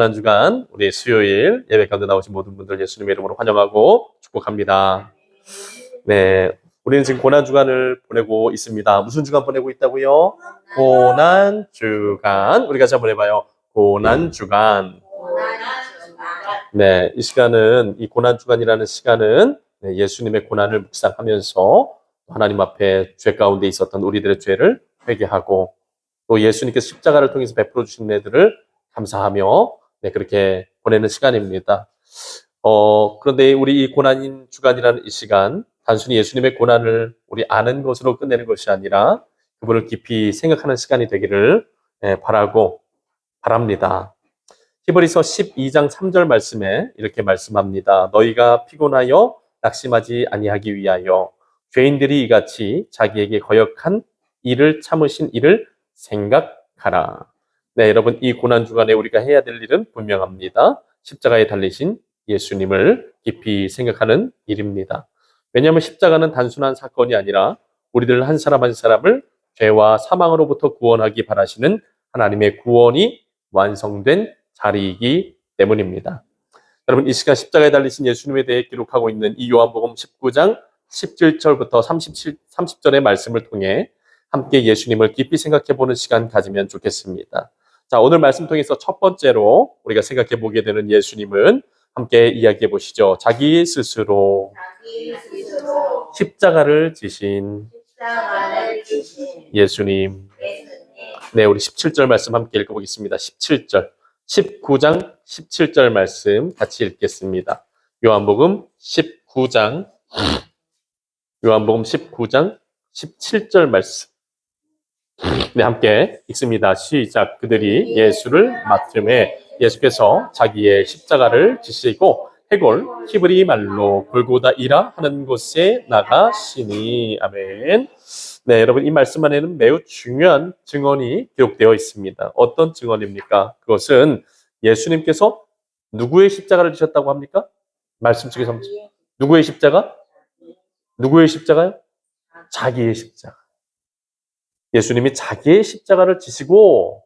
고난주간 우리 수요일 예배 가운데 나오신 모든 분들 예수님의 이름으로 환영하고 축복합니다. 네, 우리는 지금 고난주간을 보내고 있습니다. 무슨 주간 보내고 있다고요? 고난주간. 우리 같이 한번 해봐요. 고난주간. 네, 이 시간은, 이 고난주간이라는 시간은 예수님의 고난을 묵상하면서 하나님 앞에 죄 가운데 있었던 우리들의 죄를 회개하고 또 예수님께서 십자가를 통해서 베풀어 주신 은혜들을 감사하며 그렇게 보내는 시간입니다. 그런데 우리 이 고난인 주간이라는 이 시간, 단순히 예수님의 고난을 우리 아는 것으로 끝내는 것이 아니라 그분을 깊이 생각하는 시간이 되기를 바랍니다. 히브리서 12장 3절 말씀에 이렇게 말씀합니다. 너희가 피곤하여 낙심하지 아니하기 위하여 죄인들이 이같이 자기에게 거역한 일을 참으신 이를 생각하라. 네, 여러분, 이 고난주간에 우리가 해야 될 일은 분명합니다. 십자가에 달리신 예수님을 깊이 생각하는 일입니다. 왜냐하면 십자가는 단순한 사건이 아니라 우리들 한 사람 한 사람을 죄와 사망으로부터 구원하기 바라시는 하나님의 구원이 완성된 자리이기 때문입니다. 여러분, 이 시간 십자가에 달리신 예수님에 대해 기록하고 있는 이 요한복음 19장 17절부터 30절의 말씀을 통해 함께 예수님을 깊이 생각해보는 시간 가지면 좋겠습니다. 자, 오늘 말씀 통해서 첫 번째로 우리가 생각해 보게 되는 예수님은 함께 이야기해 보시죠. 자기 스스로 십자가를 지신 예수님. 네, 우리 17절 말씀 함께 읽어보겠습니다. 17절. 19장 17절 말씀 같이 읽겠습니다. 요한복음 19장 17절 말씀. 네, 함께 읽습니다. 시작. 그들이 예수를 맡음에 예수께서 자기의 십자가를 지시고 해골 히브리 말로 골고다이라 하는 곳에 나가시니. 아멘. 네, 여러분, 이 말씀 안에는 매우 중요한 증언이 기록되어 있습니다. 어떤 증언입니까? 그것은 예수님께서 누구의 십자가를 지셨다고 합니까? 말씀 중에서 누구의 십자가? 누구의 십자가요? 자기의 십자가. 예수님이 자기의 십자가를 지시고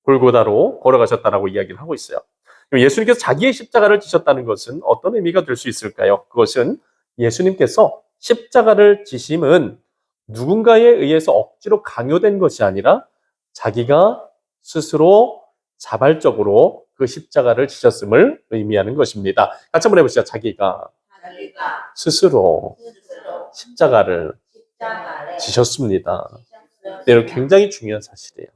골고다로 걸어가셨다라고 이야기를 하고 있어요. 예수님께서 자기의 십자가를 지셨다는 것은 어떤 의미가 될 수 있을까요? 그것은 예수님께서 십자가를 지심은 누군가에 의해서 억지로 강요된 것이 아니라 자기가 스스로 자발적으로 그 십자가를 지셨음을 의미하는 것입니다. 같이 한번 해보시죠. 자기가 스스로 십자가를 지셨습니다. 네, 굉장히 중요한 사실이에요.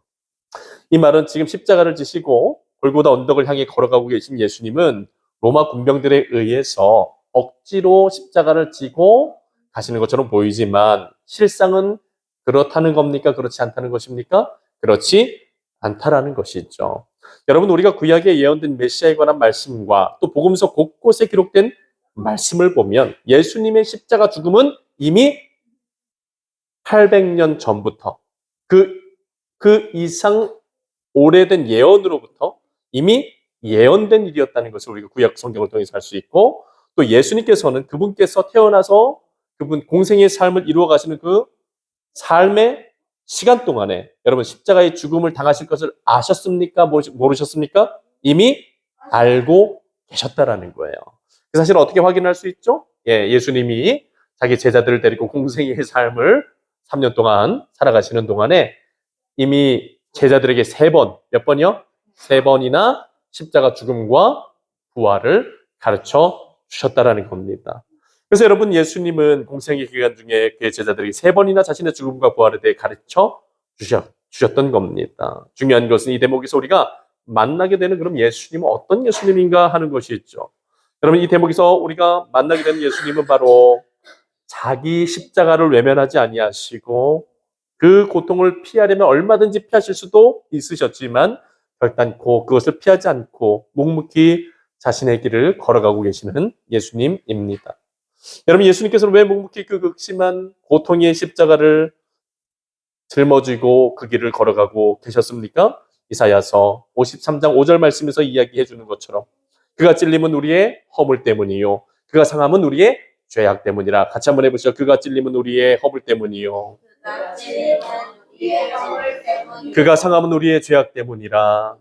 이 말은 지금 십자가를 지시고 골고다 언덕을 향해 걸어가고 계신 예수님은 로마 군병들에 의해서 억지로 십자가를 지고 가시는 것처럼 보이지만 실상은 그렇다는 겁니까? 그렇지 않다는 것입니까? 그렇지 않다라는 것이죠. 여러분, 우리가 구약에 예언된 메시아에 관한 말씀과 또 복음서 곳곳에 기록된 말씀을 보면 예수님의 십자가 죽음은 이미 800년 전부터 그 이상 오래된 예언으로부터 이미 예언된 일이었다는 것을 우리가 구약 성경을 통해서 알 수 있고, 또 예수님께서는 그분께서 태어나서 그분 공생의 삶을 이루어 가시는 그 삶의 시간 동안에 여러분 십자가의 죽음을 당하실 것을 아셨습니까? 모르셨습니까? 이미 알고 계셨다라는 거예요. 그 사실을 어떻게 확인할 수 있죠? 예수님이 자기 제자들을 데리고 공생의 삶을 3년 동안 살아가시는 동안에 이미 제자들에게 몇 번이요? 3번이나 십자가 죽음과 부활을 가르쳐 주셨다라는 겁니다. 그래서 여러분, 예수님은 공생의 기간 중에 그의 제자들에게 3번이나 자신의 죽음과 부활에 대해 가르쳐 주셨던 겁니다. 중요한 것은 이 대목에서 우리가 만나게 되는 그럼 예수님은 어떤 예수님인가 하는 것이 있죠. 여러분, 이 대목에서 우리가 만나게 되는 예수님은 바로 자기 십자가를 외면하지 아니하시고 그 고통을 피하려면 얼마든지 피하실 수도 있으셨지만 결단코 그것을 피하지 않고 묵묵히 자신의 길을 걸어가고 계시는 예수님입니다. 여러분, 예수님께서는 왜 묵묵히 그 극심한 고통의 십자가를 짊어지고 그 길을 걸어가고 계셨습니까? 이사야서 53장 5절 말씀에서 이야기해 주는 것처럼 그가 찔림은 우리의 허물 때문이요 그가 상함은 우리의 죄악 때문이라. 같이 한번 해보시죠. 그가 찔림은 우리의 허물 때문이요 그가 상함은 우리의 죄악 때문이라.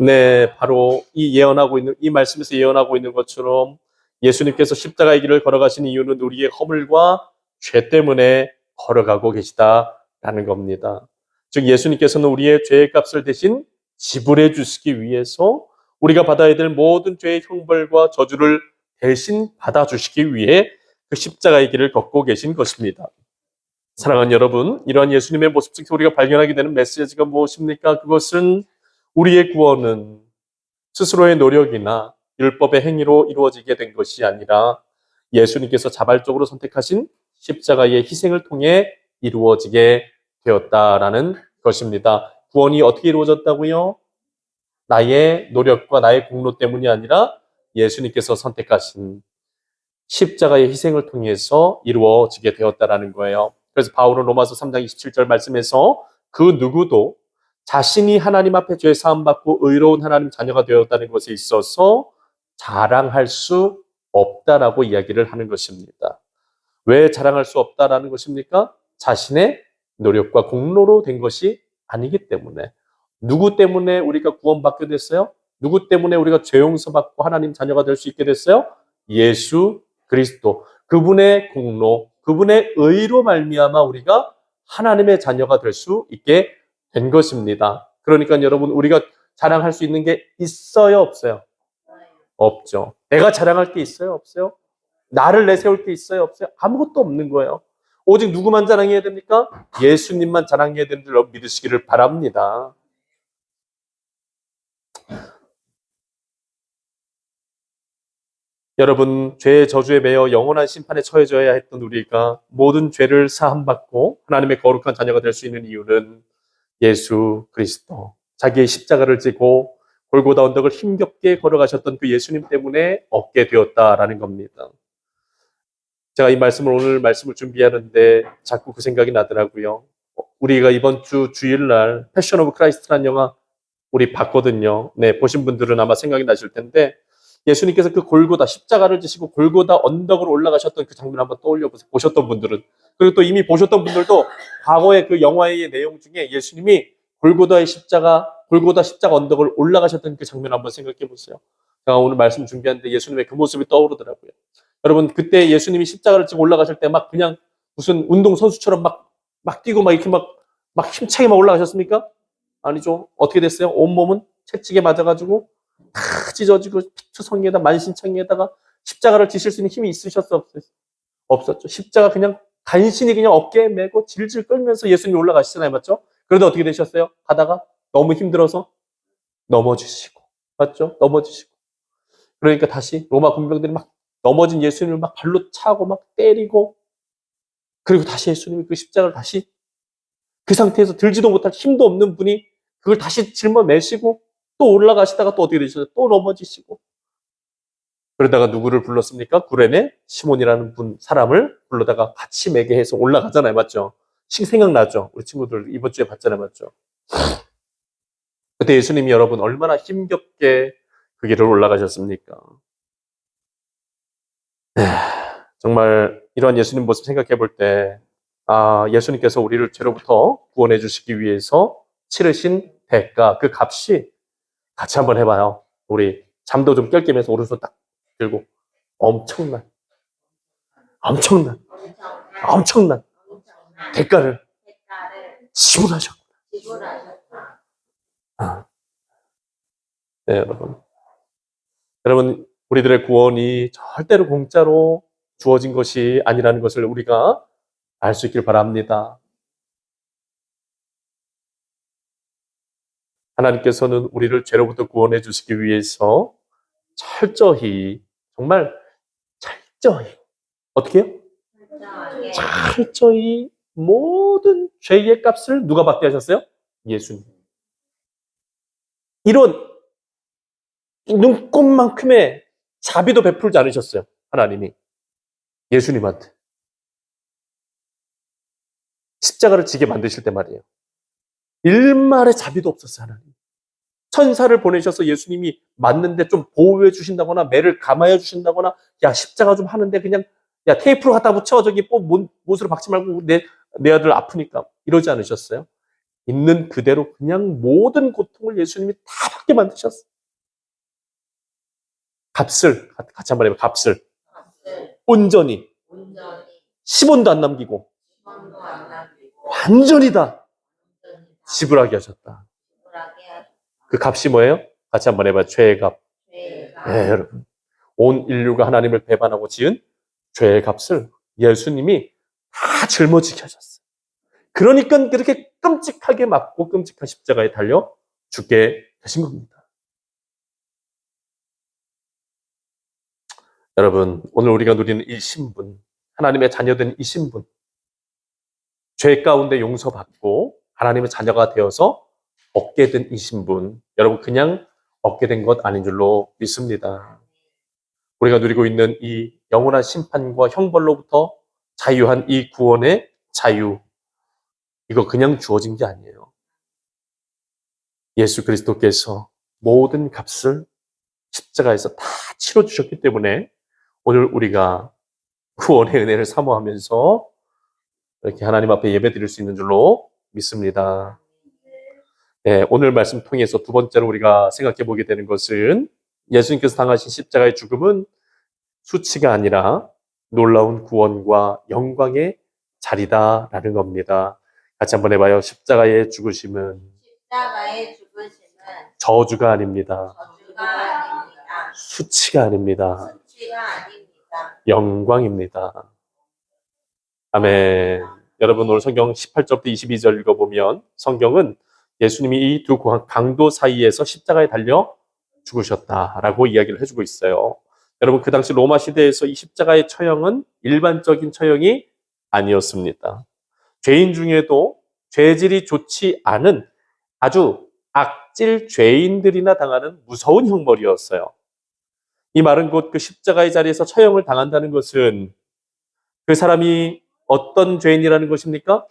네, 바로 이 말씀에서 예언하고 있는 것처럼 예수님께서 십자가의 길을 걸어가신 이유는 우리의 허물과 죄 때문에 걸어가고 계시다라는 겁니다. 즉, 예수님께서는 우리의 죄의 값을 대신 지불해 주시기 위해서 우리가 받아야 될 모든 죄의 형벌과 저주를 대신 받아주시기 위해 그 십자가의 길을 걷고 계신 것입니다. 사랑하는 여러분, 이러한 예수님의 모습 속에서 우리가 발견하게 되는 메시지가 무엇입니까? 그것은 우리의 구원은 스스로의 노력이나 율법의 행위로 이루어지게 된 것이 아니라 예수님께서 자발적으로 선택하신 십자가의 희생을 통해 이루어지게 되었다라는 것입니다. 구원이 어떻게 이루어졌다고요? 나의 노력과 나의 공로 때문이 아니라 예수님께서 선택하신 십자가의 희생을 통해서 이루어지게 되었다라는 거예요. 그래서 바울은 로마서 3장 27절 말씀에서 그 누구도 자신이 하나님 앞에 죄 사함 받고 의로운 하나님 자녀가 되었다는 것에 있어서 자랑할 수 없다라고 이야기를 하는 것입니다. 왜 자랑할 수 없다라는 것입니까? 자신의 노력과 공로로 된 것이 아니기 때문에. 누구 때문에 우리가 구원받게 됐어요? 누구 때문에 우리가 죄 용서받고 하나님 자녀가 될 수 있게 됐어요? 예수 그리스도. 그분의 공로, 그분의 의로 말미암아 우리가 하나님의 자녀가 될 수 있게 된 것입니다. 그러니까 여러분, 우리가 자랑할 수 있는 게 있어요, 없어요? 없죠. 내가 자랑할 게 있어요, 없어요? 나를 내세울 게 있어요, 없어요? 아무것도 없는 거예요. 오직 누구만 자랑해야 됩니까? 예수님만 자랑해야 되는 줄 믿으시기를 바랍니다. 여러분, 죄의 저주에 매여 영원한 심판에 처해져야 했던 우리가 모든 죄를 사함받고 하나님의 거룩한 자녀가 될 수 있는 이유는 예수 그리스도, 자기의 십자가를 지고 골고다 언덕을 힘겹게 걸어가셨던 그 예수님 때문에 얻게 되었다라는 겁니다. 제가 이 오늘 말씀을 준비하는데 자꾸 그 생각이 나더라고요. 우리가 이번 주 주일날 패션 오브 크라이스트라는 영화 우리 봤거든요. 네, 보신 분들은 아마 생각이 나실 텐데 예수님께서 그 골고다 십자가를 지시고 골고다 언덕으로 올라가셨던 그 장면 한번 떠올려 보세요. 보셨던 분들은. 그리고 또 이미 보셨던 분들도 과거의 그 영화의 내용 중에 예수님이 골고다 십자가 언덕을 올라가셨던 그 장면 한번 생각해 보세요. 제가 오늘 말씀 준비하는데 예수님의 그 모습이 떠오르더라고요. 여러분, 그때 예수님이 십자가를 지고 올라가실 때 막 그냥 무슨 운동 선수처럼 막 뛰고 막 이렇게 막 힘차게 막 올라가셨습니까? 아니죠. 어떻게 됐어요? 온몸은 채찍에 맞아가지고 다 찢어지고 피투성이에다 만신창이에다가 십자가를 지실 수 있는 힘이 있으셨어요? 없었죠. 십자가 그냥 간신히 그냥 어깨에 메고 질질 끌면서 예수님이 올라가시잖아요. 맞죠? 그런데 어떻게 되셨어요? 가다가 너무 힘들어서 넘어지시고. 맞죠? 넘어지시고. 그러니까 다시 로마 군병들이 막 넘어진 예수님을 막 발로 차고 막 때리고, 그리고 다시 예수님이 그 십자가를 다시 그 상태에서 들지도 못할 힘도 없는 분이 그걸 다시 짊어내시고 또 올라가시다가 또 어떻게 되셨어요? 또 넘어지시고. 그러다가 누구를 불렀습니까? 구레네 시몬이라는 사람을 불러다가 같이 매게 해서 올라가잖아요. 맞죠? 생각나죠? 우리 친구들 이번 주에 봤잖아요. 맞죠? 그때 예수님이 여러분 얼마나 힘겹게 그 길을 올라가셨습니까? 정말 이러한 예수님 모습 생각해 볼 때, 예수님께서 우리를 죄로부터 구원해 주시기 위해서 치르신 대가, 그 값이 같이 한번 해봐요. 우리 잠도 좀 깰겸해서 오른손 딱 들고 엄청난 대가를 지불하셨구나. 네, 여러분, 우리들의 구원이 절대로 공짜로 주어진 것이 아니라는 것을 우리가 알 수 있길 바랍니다. 하나님께서는 우리를 죄로부터 구원해 주시기 위해서 철저히, 정말 철저히, 어떻게 해요? 철저히 모든 죄의 값을 누가 받게 하셨어요? 예수님. 이런 눈꽃만큼의 자비도 베풀지 않으셨어요. 하나님이. 예수님한테. 십자가를 지게 만드실 때 말이에요. 일말의 자비도 없었어요. 하나님. 천사를 보내셔서 예수님이 맞는데 좀 보호해 주신다거나 매를 감아해 주신다거나, 야 십자가 좀 하는데 그냥 야 테이프로 갖다 붙여, 저기 못으로 박지 말고 내 아들 아프니까, 이러지 않으셨어요? 있는 그대로 그냥 모든 고통을 예수님이 다 받게 만드셨어요. 값을, 같이 한번 해봐요. 값을. 온전히. 10원도 안 남기고. 완전히 다 지불하게 하셨다. 그 값이 뭐예요? 같이 한번 해봐요. 죄의 값. 네, 여러분. 온 인류가 하나님을 배반하고 지은 죄의 값을 예수님이 다 짊어지게 하셨어요. 그러니까 그렇게 끔찍하게 맞고 끔찍한 십자가에 달려 죽게 되신 겁니다. 여러분, 오늘 우리가 누리는 이 신분, 하나님의 자녀된 이 신분, 죄 가운데 용서받고 하나님의 자녀가 되어서 얻게 된 이 신분, 여러분 그냥 얻게 된 것 아닌 줄로 믿습니다. 우리가 누리고 있는 이 영원한 심판과 형벌로부터 자유한 이 구원의 자유, 이거 그냥 주어진 게 아니에요. 예수 그리스도께서 모든 값을 십자가에서 다 치러주셨기 때문에 오늘 우리가 구원의 은혜를 사모하면서 이렇게 하나님 앞에 예배 드릴 수 있는 줄로 믿습니다. 네, 오늘 말씀 통해서 두 번째로 우리가 생각해 보게 되는 것은 예수님께서 당하신 십자가의 죽음은 수치가 아니라 놀라운 구원과 영광의 자리다라는 겁니다. 같이 한번 해봐요. 십자가의 죽으심은 저주가 아닙니다. 수치가 아닙니다. 영광입니다. 아멘. 여러분 오늘 성경 18절부터 22절 읽어보면 성경은 예수님이 이 두 강도 사이에서 십자가에 달려 죽으셨다라고 이야기를 해주고 있어요. 여러분 그 당시 로마 시대에서 이 십자가의 처형은 일반적인 처형이 아니었습니다. 죄인 중에도 죄질이 좋지 않은 아주 악질 죄인들이나 당하는 무서운 형벌이었어요. 이 말은 곧 그 십자가의 자리에서 처형을 당한다는 것은 그 사람이 어떤 죄인이라는 것입니까?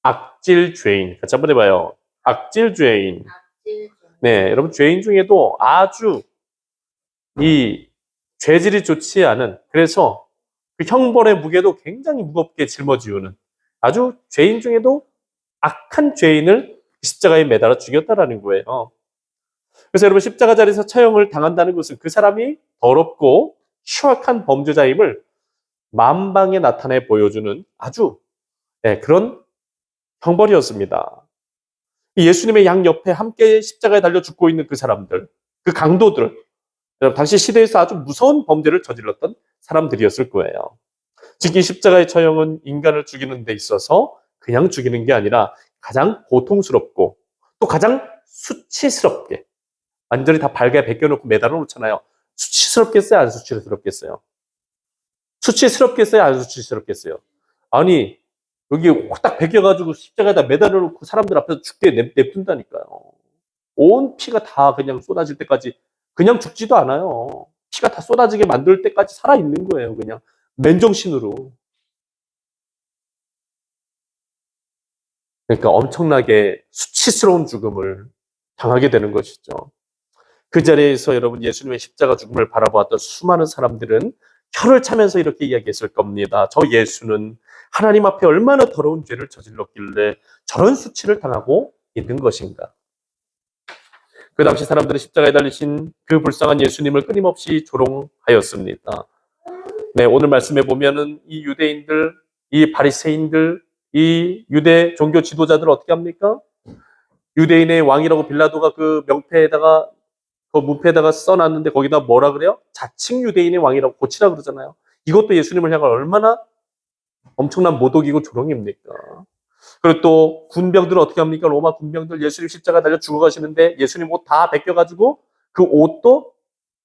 악질 죄인. 같이 한번 해봐요. 악질 죄인. 네, 여러분 죄인 중에도 아주 이 죄질이 좋지 않은, 그래서 그 형벌의 무게도 굉장히 무겁게 짊어지우는 아주 죄인 중에도 악한 죄인을 십자가에 매달아 죽였다라는 거예요. 그래서 여러분 십자가 자리에서 처형을 당한다는 것은 그 사람이 더럽고 추악한 범죄자임을 만방에 나타내 보여주는 아주 그런 형벌이었습니다. 예수님의 양옆에 함께 십자가에 달려 죽고 있는 그 사람들, 그 강도들, 당시 시대에서 아주 무서운 범죄를 저질렀던 사람들이었을 거예요. 즉 이 십자가의 처형은 인간을 죽이는 데 있어서 그냥 죽이는 게 아니라 가장 고통스럽고 또 가장 수치스럽게, 완전히 다 발가에 벗겨놓고 매달아 놓잖아요. 수치스럽겠어요? 안 수치스럽겠어요? 수치스럽겠어요? 안 수치스럽겠어요? 아니 여기 딱 벗겨가지고 십자가에다 매달아 놓고 사람들 앞에서 죽게 냅둔다니까요. 온 피가 다 그냥 쏟아질 때까지 그냥 죽지도 않아요. 피가 다 쏟아지게 만들 때까지 살아있는 거예요. 그냥 맨정신으로. 그러니까 엄청나게 수치스러운 죽음을 당하게 되는 것이죠. 그 자리에서 여러분 예수님의 십자가 죽음을 바라보았던 수많은 사람들은 혀를 차면서 이렇게 이야기했을 겁니다. 저 예수는 하나님 앞에 얼마나 더러운 죄를 저질렀길래 저런 수치를 당하고 있는 것인가. 그 당시 사람들은 십자가에 달리신 그 불쌍한 예수님을 끊임없이 조롱하였습니다. 네, 오늘 말씀해 보면은 이 유대인들, 이 바리새인들, 이 유대 종교 지도자들 어떻게 합니까? 유대인의 왕이라고 빌라도가 그 명패에다가 그 문패에다가 써놨는데 거기다 뭐라 그래요? 자칭 유대인의 왕이라고 고치라 그러잖아요. 이것도 예수님을 향한 얼마나 엄청난 모독이고 조롱입니까? 그리고 또 군병들은 어떻게 합니까? 로마 군병들 예수님 십자가 달려 죽어가시는데 예수님 옷 다 벗겨가지고 그 옷도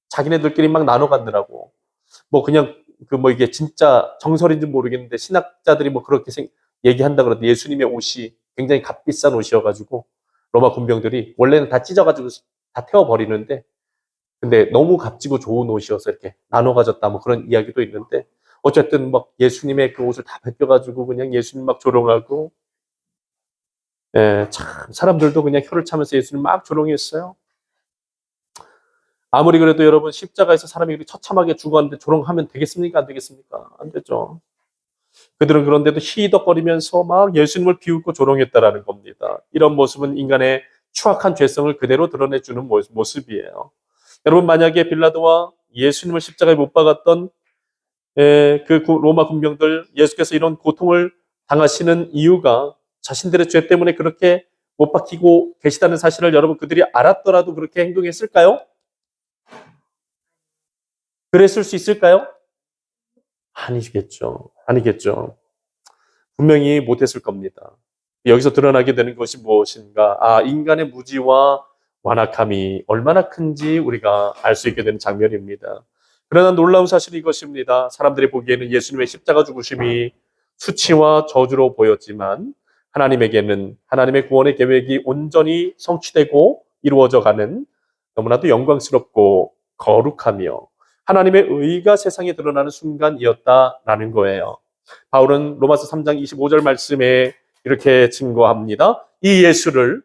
자기네들끼리 막 나눠 갖느라고. 뭐 그냥 그 뭐 이게 진짜 정설인지 모르겠는데 신학자들이 뭐 그렇게 얘기한다 그러는데 예수님의 옷이 굉장히 값비싼 옷이어가지고 로마 군병들이 원래는 다 찢어가지고 다 태워버리는데 근데 너무 값지고 좋은 옷이어서 이렇게 나눠 가졌다 뭐 그런 이야기도 있는데 어쨌든 막 예수님의 그 옷을 다 벗겨가지고 그냥 예수님 막 조롱하고 참 사람들도 그냥 혀를 차면서 예수님 막 조롱했어요. 아무리 그래도 여러분 십자가에서 사람이 이렇게 처참하게 죽었는데 조롱하면 되겠습니까? 안 되겠습니까? 안 되죠. 그들은 그런데도 희덕거리면서 막 예수님을 비웃고 조롱했다라는 겁니다. 이런 모습은 인간의 추악한 죄성을 그대로 드러내주는 모습이에요. 여러분, 만약에 빌라도와 예수님을 십자가에 못 박았던 그 로마 군병들, 예수께서 이런 고통을 당하시는 이유가 자신들의 죄 때문에 그렇게 못 박히고 계시다는 사실을 여러분 그들이 알았더라도 그렇게 행동했을까요? 그랬을 수 있을까요? 아니겠죠. 아니겠죠. 분명히 못했을 겁니다. 여기서 드러나게 되는 것이 무엇인가? 인간의 무지와 완악함이 얼마나 큰지 우리가 알 수 있게 되는 장면입니다. 그러나 놀라운 사실이 이것입니다. 사람들이 보기에는 예수님의 십자가 죽으심이 수치와 저주로 보였지만 하나님에게는 하나님의 구원의 계획이 온전히 성취되고 이루어져 가는 너무나도 영광스럽고 거룩하며 하나님의 의가 세상에 드러나는 순간이었다라는 거예요. 바울은 로마서 3장 25절 말씀에 이렇게 증거합니다. 이 예수를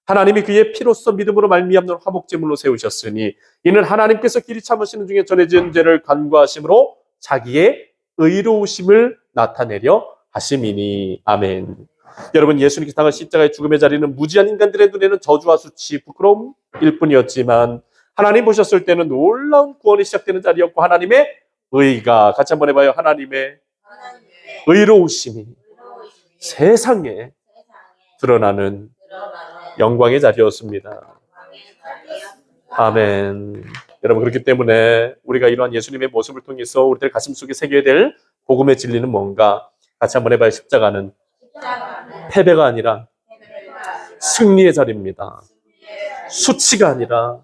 하나님이 그의 피로써 믿음으로 말미암는 화목제물로 세우셨으니 이는 하나님께서 길이 참으시는 중에 전해진 죄를 간과하심으로 자기의 의로우심을 나타내려 하심이니. 아멘. 여러분, 예수님께서 당한 십자가의 죽음의 자리는 무지한 인간들의 눈에는 저주와 수치, 부끄러움일 뿐이었지만 하나님 보셨을 때는 놀라운 구원이 시작되는 자리였고 하나님의 의가, 같이 한번 해봐요. 하나님의 의로우심이 세상에 드러나는 영광의 자리였습니다. 아멘. 여러분, 그렇기 때문에 우리가 이러한 예수님의 모습을 통해서 우리들 가슴 속에 새겨야 될 복음의 진리는 뭔가? 같이 한번 해봐요. 십자가는 패배가 아니라 승리의 자리입니다. 수치가 아니라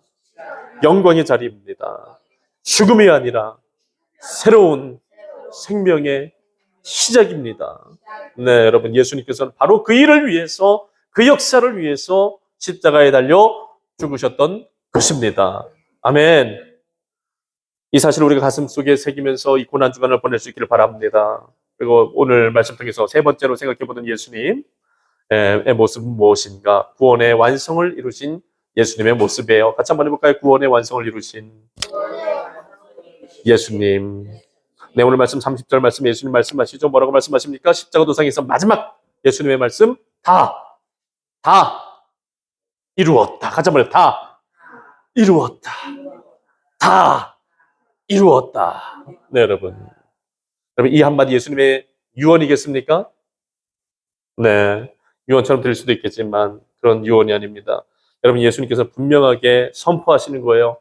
영광의 자리입니다. 죽음이 아니라 새로운 생명의 시작입니다. 네, 여러분, 예수님께서는 바로 그 일을 위해서, 그 역사를 위해서 십자가에 달려 죽으셨던 것입니다. 아멘. 이 사실을 우리가 가슴 속에 새기면서 이 고난 주간을 보낼 수 있기를 바랍니다. 그리고 오늘 말씀 통해서 세 번째로 생각해보는 예수님의 모습은 무엇인가? 구원의 완성을 이루신 예수님의 모습이에요. 같이 한번 해볼까요? 구원의 완성을 이루신 예수님. 네, 오늘 말씀 30절 말씀 예수님 말씀하시죠. 뭐라고 말씀하십니까? 십자가 도상에서 마지막 예수님의 말씀, 다 이루었다. 같이 한번 해요. 다 이루었다. 다 이루었다. 네, 여러분. 여러분, 이 한마디 예수님의 유언이겠습니까? 네, 유언처럼 들릴 수도 있겠지만 그런 유언이 아닙니다. 여러분, 예수님께서 분명하게 선포하시는 거예요.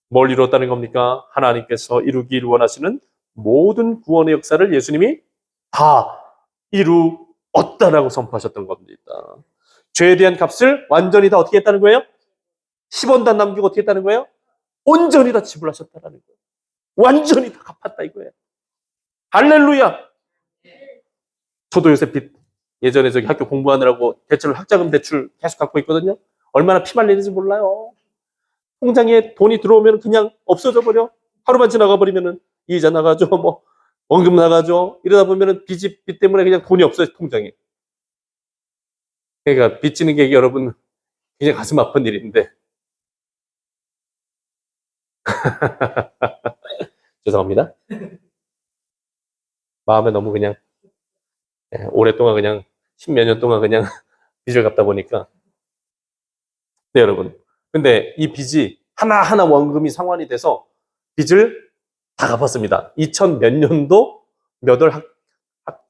뭘 이루었다는 겁니까? 하나님께서 이루기를 원하시는 모든 구원의 역사를 예수님이 다 이루었다라고 선포하셨던 겁니다. 죄에 대한 값을 완전히 다 어떻게 했다는 거예요? 10원도 안 남기고 어떻게 했다는 거예요? 온전히 다 지불하셨다는 거예요. 완전히 다 갚았다 이거예요. 할렐루야. 저도 요새 빚, 예전에 저기 학교 공부하느라고 대출, 학자금 대출 계속 갖고 있거든요. 얼마나 피 말리는지 몰라요. 통장에 돈이 들어오면 그냥 없어져 버려. 하루만 지나가 버리면은 이자 나가죠, 뭐 원금 나가죠. 이러다 보면은 빚 때문에 그냥 돈이 없어요, 통장에. 그러니까 빚 지는 게 여러분 그냥 가슴 아픈 일인데. 죄송합니다. 마음에 너무 그냥 오랫동안 그냥 십몇 년 동안 그냥 빚을 갚다 보니까. 네, 여러분. 근데 이 빚이 하나하나 원금이 상환이 돼서 빚을 다 갚았습니다. 2000 몇 년도 몇 월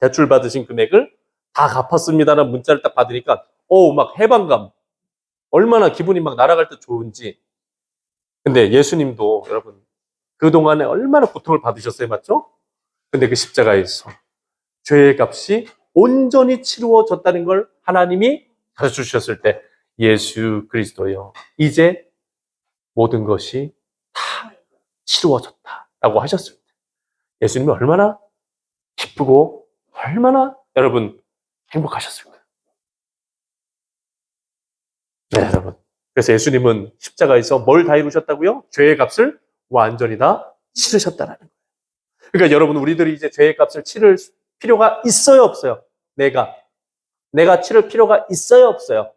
대출 받으신 금액을 다 갚았습니다라는 문자를 딱 받으니까 막 해방감. 얼마나 기분이 막 날아갈 때 좋은지. 근데 예수님도 여러분 그동안에 얼마나 고통을 받으셨어요, 맞죠? 근데 그 십자가에서 죄의 값이 온전히 치루어졌다는 걸 하나님이 가르쳐 주셨을 때 예수 그리스도요, 이제 모든 것이 다 치루어졌다라고 하셨을 때 예수님이 얼마나 기쁘고 얼마나 여러분 행복하셨을까요? 네, 여러분. 그래서 예수님은 십자가에서 뭘 다 이루셨다고요? 죄의 값을 완전히 다 치르셨다라는 거예요. 그러니까 여러분, 우리들이 이제 죄의 값을 치를 필요가 있어요, 없어요? 내가 치를 필요가 있어요, 없어요?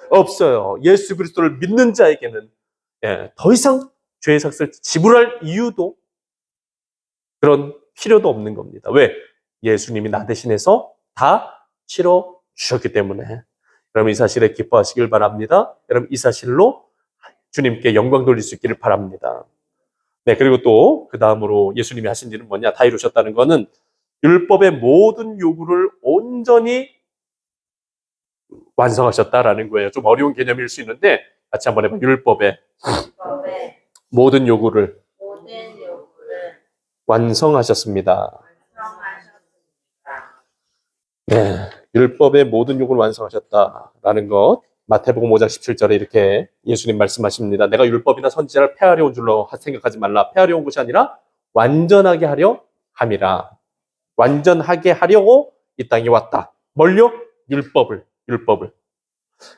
없어요. 예수 그리스도를 믿는 자에게는 더 이상 죄의 삭을 지불할 이유도 그런 필요도 없는 겁니다. 왜? 예수님이 나 대신해서 다 치러 주셨기 때문에 여러분 이 사실에 기뻐하시길 바랍니다. 여러분 이 사실로 주님께 영광 돌릴 수 있기를 바랍니다. 네, 그리고 또 그 다음으로 예수님이 하신 일은 뭐냐? 다 이루셨다는 것은 율법의 모든 요구를 온전히 완성하셨다라는 거예요. 좀 어려운 개념일 수 있는데 같이 한번 해봐요. 율법의 모든 요구를 완성하셨습니다. 네, 율법의 모든 요구를 완성하셨다라는 것. 마태복음 5장 17절에 이렇게 예수님 말씀하십니다. 내가 율법이나 선지자를 폐하려 온 줄로 생각하지 말라. 폐하려 온 것이 아니라 완전하게 하려 함이라. 완전하게 하려고 이 땅에 왔다. 뭘요? 율법을.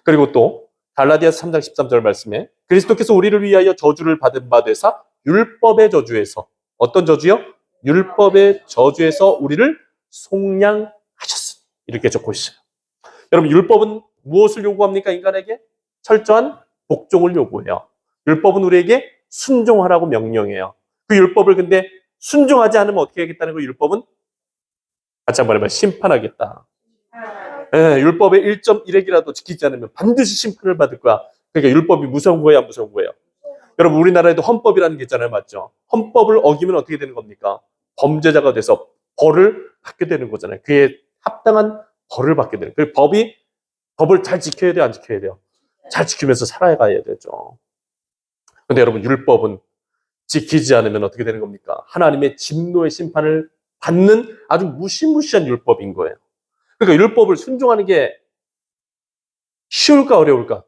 그리고 또 갈라디아서 3장 13절 말씀에 그리스도께서 우리를 위하여 저주를 받은 바 되사 율법의 저주에서 어떤 저주요? 율법의 저주에서 우리를 속량하셨습니다. 이렇게 적고 있어요. 여러분 율법은 무엇을 요구합니까? 인간에게 철저한 복종을 요구해요. 율법은 우리에게 순종하라고 명령해요. 그 율법을 근데 순종하지 않으면 어떻게 하겠다는 거예요? 율법은 같이 한번 해봐요. 심판하겠다. 네, 율법의 1.1핵이라도 지키지 않으면 반드시 심판을 받을 거야. 그러니까 율법이 무서운 거예요? 안 무서운 거예요? 여러분 우리나라에도 헌법이라는 게 있잖아요. 맞죠? 헌법을 어기면 어떻게 되는 겁니까? 범죄자가 돼서 벌을 받게 되는 거잖아요. 그에 합당한 벌을 받게 되는 거예요. 그 법을 잘 지켜야 돼요? 안 지켜야 돼요? 잘 지키면서 살아가야 되죠. 근데 여러분 율법은 지키지 않으면 어떻게 되는 겁니까? 하나님의 진노의 심판을 받는 아주 무시무시한 율법인 거예요. 그러니까 율법을 순종하는 게 쉬울까 어려울까?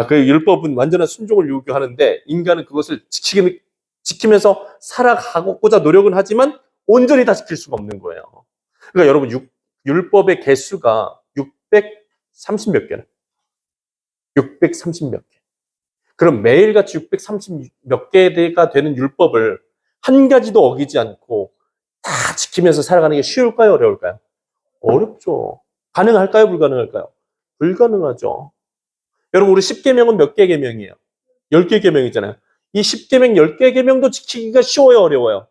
그 율법은 완전한 순종을 요구하는데 인간은 그것을 지키면서 살아가고자 노력은 하지만 온전히 다 지킬 수가 없는 거예요. 그러니까 여러분 율법의 개수가 630 몇 개는 630 몇 개. 그럼 매일같이 630 몇 개가 되는 율법을 한 가지도 어기지 않고 다 지키면서 살아가는 게 쉬울까요? 어려울까요? 어렵죠. 가능할까요? 불가능할까요? 불가능하죠. 여러분 우리 10계명은 몇 개 계명이에요? 10개 계명이잖아요. 이 10계명 10개 계명도 지키기가 쉬워요? 어려워요?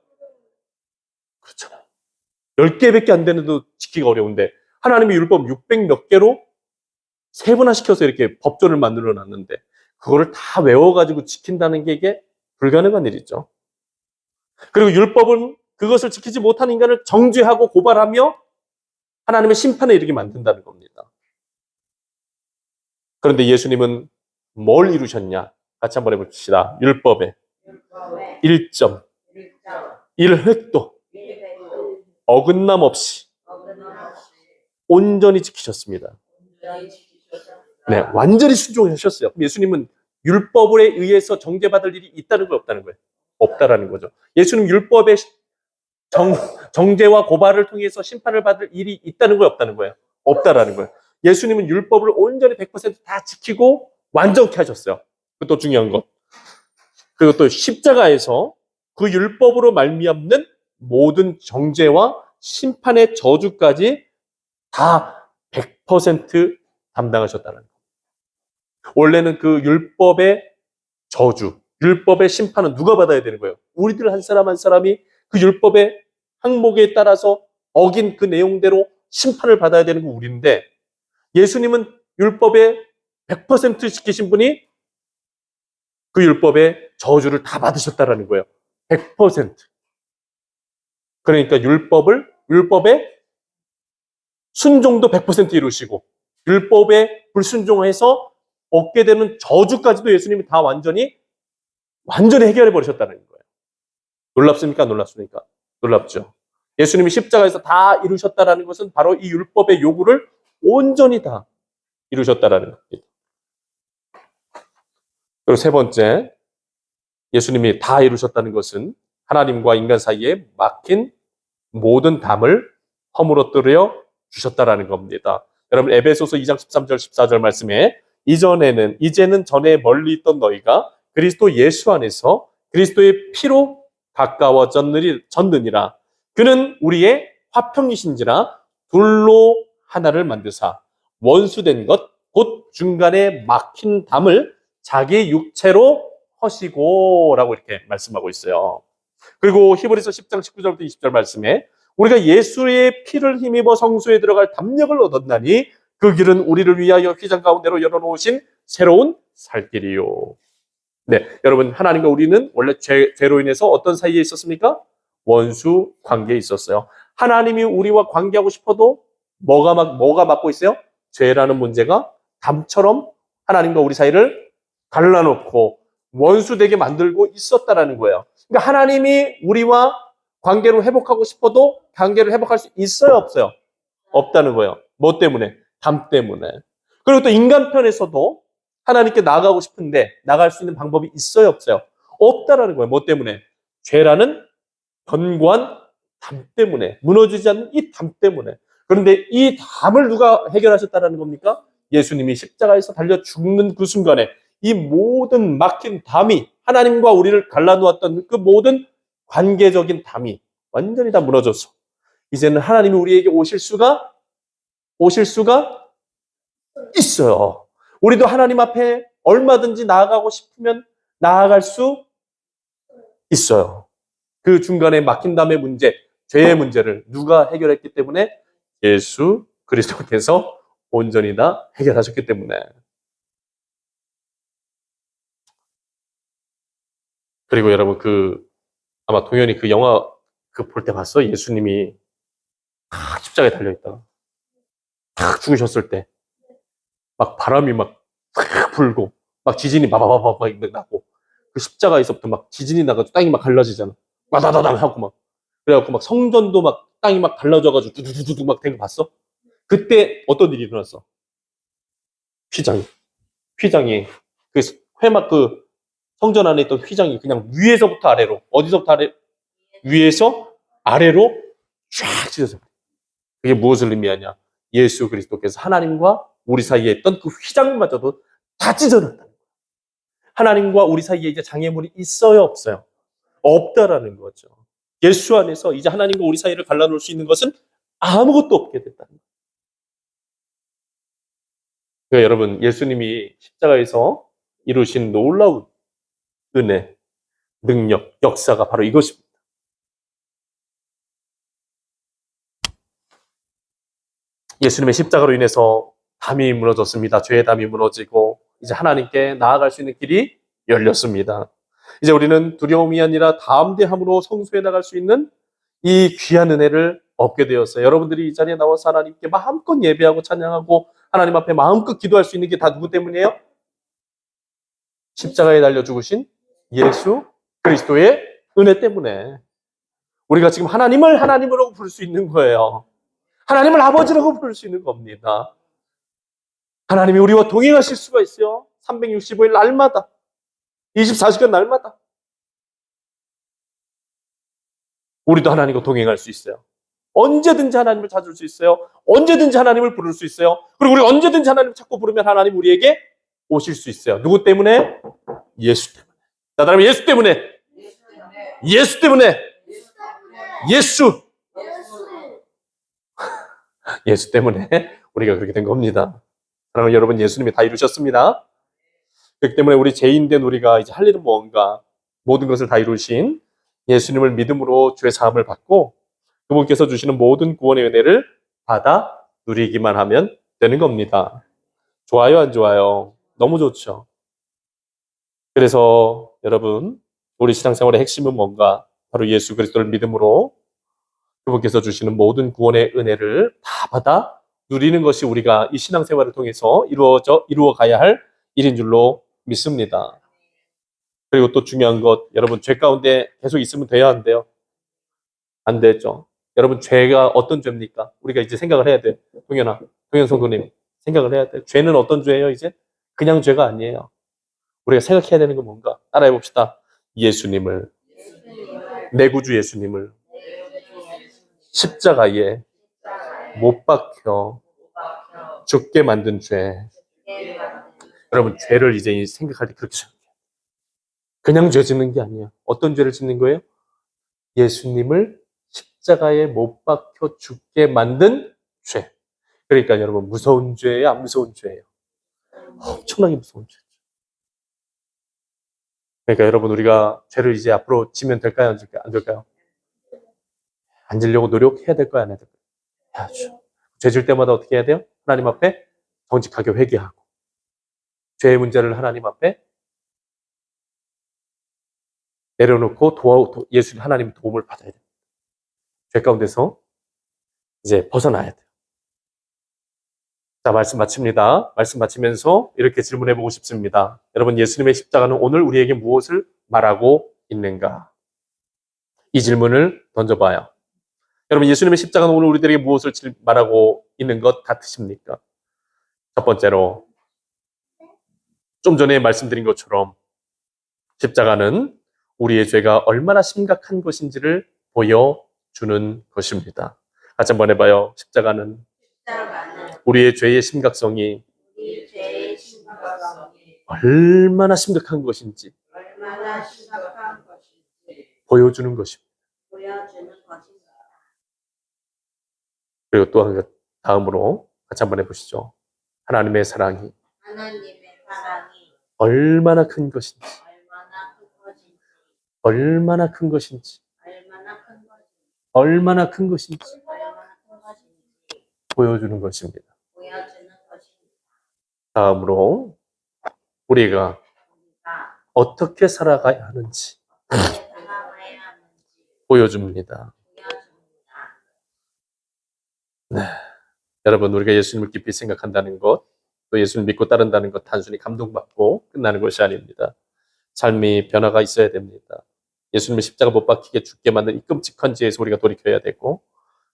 그렇잖아요. 10개밖에 안 되는데도 지키기가 어려운데 하나님의 율법 600 몇 개로 세분화시켜서 이렇게 법조를 만들어 놨는데 그거를 다 외워가지고 지킨다는 게 이게 불가능한 일이죠. 그리고 율법은 그것을 지키지 못한 인간을 정죄하고 고발하며 하나님의 심판에 이르게 만든다는 겁니다. 그런데 예수님은 뭘 이루셨냐? 같이 한번 해봅시다. 율법의 1점, 1획도 어긋남 없이 온전히 지키셨습니다. 네, 완전히 순종하셨어요. 예수님은 율법에 의해서 정죄받을 일이 있다는 거예요? 없다는 거예요? 없다라는 거죠. 예수님 율법의 정죄와 고발을 통해서 심판을 받을 일이 있다는 거예요? 없다는 거예요? 없다라는 거예요. 예수님은 율법을 온전히 100%다 지키고 완전케 하셨어요. 그것도 중요한 것. 그리고 또 십자가에서 그 율법으로 말미암는 모든 정죄와 심판의 저주까지 다 100% 담당하셨다는 거예요. 원래는 그 율법의 저주, 율법의 심판은 누가 받아야 되는 거예요? 우리들 한 사람 한 사람이 그 율법의 항목에 따라서 어긴 그 내용대로 심판을 받아야 되는 거 우리인데 예수님은 율법의 100% 지키신 분이 그 율법의 저주를 다 받으셨다라는 거예요. 100%. 그러니까 율법의 순종도 100% 이루시고 율법에 불순종해서 얻게 되는 저주까지도 예수님이 다 완전히 해결해 버리셨다는 거예요. 놀랍습니까? 놀랍습니까? 놀랍죠. 예수님이 십자가에서 다 이루셨다라는 것은 바로 이 율법의 요구를 온전히 다 이루셨다라는 겁니다. 그리고 세 번째, 예수님이 다 이루셨다는 것은 하나님과 인간 사이에 막힌 모든 담을 허물어뜨려 주셨다라는 겁니다. 여러분 에베소서 2장 13절 14절 말씀에 이제는 전에 멀리 있던 너희가 그리스도 예수 안에서 그리스도의 피로 가까워졌느니라. 그는 우리의 화평이신지라 둘로 하나를 만드사 원수된 것 곧 중간에 막힌 담을 자기 육체로 허시고 라고 이렇게 말씀하고 있어요. 그리고 히브리서 10장 19절부터 20절 말씀에 우리가 예수의 피를 힘입어 성소에 들어갈 담력을 얻었나니 그 길은 우리를 위하여 휘장 가운데로 열어놓으신 새로운 살 길이요. 네, 여러분 하나님과 우리는 원래 죄로 인해서 어떤 사이에 있었습니까? 원수 관계에 있었어요. 하나님이 우리와 관계하고 싶어도 뭐가 막고 있어요? 죄라는 문제가 담처럼 하나님과 우리 사이를 갈라놓고 원수되게 만들고 있었다라는 거예요. 그러니까 하나님이 우리와 관계를 회복하고 싶어도 관계를 회복할 수 있어요, 없어요? 없다는 거예요. 뭐 때문에? 담 때문에. 그리고 또 인간 편에서도 하나님께 나아가고 싶은데 나갈 수 있는 방법이 있어요, 없어요? 없다라는 거예요. 뭐 때문에? 죄라는 견고한 담 때문에, 무너지지 않는 이 담 때문에. 그런데 이 담을 누가 해결하셨다는 겁니까? 예수님이 십자가에서 달려 죽는 그 순간에 이 모든 막힌 담이, 하나님과 우리를 갈라놓았던 그 모든 관계적인 담이 완전히 다 무너져서 이제는 하나님이 우리에게 오실 수가 있어요. 우리도 하나님 앞에 얼마든지 나아가고 싶으면 나아갈 수 있어요. 그 중간에 막힌 담의 문제, 죄의 문제를 누가 해결했기 때문에? 예수 그리스도께서 온전히 다 해결하셨기 때문에. 그리고 여러분 아마 동현이 그 영화 볼 때 봤어? 예수님이 딱 십자가에 달려있다가 딱 죽으셨을 때 막 바람이 막 불고 막 지진이 바바바바 나고 그 십자가에서부터 막 지진이 나가지고 땅이 막 갈라지잖아. 와다다당 하고 막 그래갖고 막 성전도 막 땅이 막 갈라져가지고 두두두두 막 된 거 봤어? 그때 어떤 일이 일어났어? 휘장이 그 회막 그 성전 안에 있던 휘장이 그냥 위에서부터 아래로, 어디서부터 위에서 아래로 쫙 찢어져. 그게 무엇을 의미하냐? 예수 그리스도께서 하나님과 우리 사이에 있던 그 휘장마저도 다 찢어졌다. 하나님과 우리 사이에 이제 장애물이 있어요, 없어요? 없다라는 거죠. 예수 안에서 이제 하나님과 우리 사이를 갈라놓을 수 있는 것은 아무것도 없게 됐다는 거예요. 그러니까 여러분, 예수님이 십자가에서 이루신 놀라운 은혜, 능력, 역사가 바로 이것입니다. 예수님의 십자가로 인해서 담이 무너졌습니다. 죄의 담이 무너지고 이제 하나님께 나아갈 수 있는 길이 열렸습니다. 이제 우리는 두려움이 아니라 담대함으로 성소에 나갈 수 있는 이 귀한 은혜를 얻게 되었어요. 여러분들이 이 자리에 나와서 하나님께 마음껏 예배하고 찬양하고 하나님 앞에 마음껏 기도할 수 있는 게 다 누구 때문이에요? 십자가에 달려 죽으신 예수 그리스도의 은혜 때문에. 우리가 지금 하나님을 하나님으로 부를 수 있는 거예요. 하나님을 아버지라고 부를 수 있는 겁니다. 하나님이 우리와 동행하실 수가 있어요. 365일 날마다, 24시간 날마다. 우리도 하나님과 동행할 수 있어요. 언제든지 하나님을 찾을 수 있어요. 언제든지 하나님을 부를 수 있어요. 그리고 우리가 언제든지 하나님을 찾고 부르면 하나님 우리에게 오실 수 있어요. 누구 때문에? 예수 때문에. 자, 다음에 예수 때문에. 예수 때문에. 예수. 예수 때문에 우리가 그렇게 된 겁니다. 사랑하는 여러분, 예수님이 다 이루셨습니다. 그렇기 때문에 우리 죄인된 우리가 이제 할 일은 뭔가? 모든 것을 다 이루신 예수님을 믿음으로 죄 사함을 받고 그분께서 주시는 모든 구원의 은혜를 받아 누리기만 하면 되는 겁니다. 좋아요, 안 좋아요? 너무 좋죠. 그래서 여러분, 우리 신앙생활의 핵심은 뭔가? 바로 예수 그리스도를 믿음으로 그분께서 주시는 모든 구원의 은혜를 다 받아 누리는 것이 우리가 이 신앙생활을 통해서 이루어 가야 할 일인 줄로 믿습니다. 그리고 또 중요한 것, 여러분 죄 가운데 계속 있으면 돼야 안 돼요? 안 되죠. 여러분 죄가 어떤 죄입니까? 우리가 이제 생각을 해야 돼. 동현 성도님 생각을 해야 돼. 죄는 어떤 죄예요? 이제 그냥 죄가 아니에요. 우리가 생각해야 되는 건 뭔가? 따라해 봅시다. 예수님을, 내 구주 예수님을 십자가에 못 박혀 죽게 만든 죄. 여러분 죄를 이제 생각할 때 그렇게 생각해요. 그냥 죄 짓는 게 아니에요. 어떤 죄를 짓는 거예요? 예수님을 십자가에 못 박혀 죽게 만든 죄. 그러니까 여러분 무서운 죄예요, 안 무서운 죄예요? 엄청나게 무서운 죄죠. 그러니까 여러분, 우리가 죄를 이제 앞으로 지면 될까요? 안 될까요? 안 지려고 노력해야 될 거야, 안 해야 될 거야? 해야죠. 죄 질 때마다 어떻게 해야 돼요? 하나님 앞에 정직하게 회개하고, 죄의 문제를 하나님 앞에 내려놓고 예수 하나님 도움을 받아야 돼요. 죄 가운데서 이제 벗어나야 돼요. 자, 말씀 마칩니다. 말씀 마치면서 이렇게 질문해 보고 싶습니다. 여러분, 예수님의 십자가는 오늘 우리에게 무엇을 말하고 있는가? 이 질문을 던져봐요. 여러분, 예수님의 십자가는 오늘 우리들에게 무엇을 말하고 있는 것 같으십니까? 첫 번째로, 좀 전에 말씀드린 것처럼 십자가는 우리의 죄가 얼마나 심각한 것인지를 보여주는 것입니다. 같이 한번 해봐요. 십자가는 우리의 죄의 심각성이 얼마나 심각한 것인지 보여주는 것입니다. 그리고 또 한 가지, 다음으로 같이 한번 해보시죠. 하나님의 사랑이 얼마나 큰 것인지, 얼마나 큰 것인지, 얼마나 큰 것인지 보여주는 것입니다. 다음으로 우리가 어떻게 살아가야 하는지 보여줍니다. 네. 여러분, 우리가 예수님을 깊이 생각한다는 것, 또 예수를 믿고 따른다는 것 단순히 감동받고 끝나는 것이 아닙니다. 삶이 변화가 있어야 됩니다. 예수님의 십자가 못 박히게 죽게 만든 이 끔찍한 죄에서 우리가 돌이켜야 되고,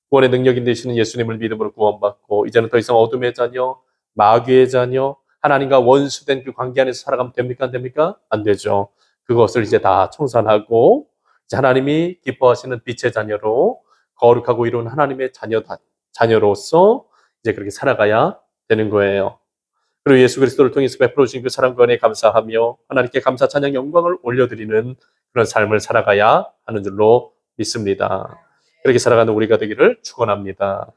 구원의 능력이 되시는 예수님을 믿음으로 구원받고, 이제는 더 이상 어둠의 자녀, 마귀의 자녀, 하나님과 원수된 그 관계 안에서 살아가면 됩니까? 안 됩니까? 안 되죠. 그것을 이제 다 청산하고, 이제 하나님이 기뻐하시는 빛의 자녀로 거룩하고 이룬 하나님의 자녀로서 이제 그렇게 살아가야 되는 거예요. 그리고 예수 그리스도를 통해서 베풀어 주신 그 사랑과 은혜에 감사하며 하나님께 감사, 찬양, 영광을 올려드리는 그런 삶을 살아가야 하는 줄로 믿습니다. 그렇게 살아가는 우리가 되기를 축원합니다.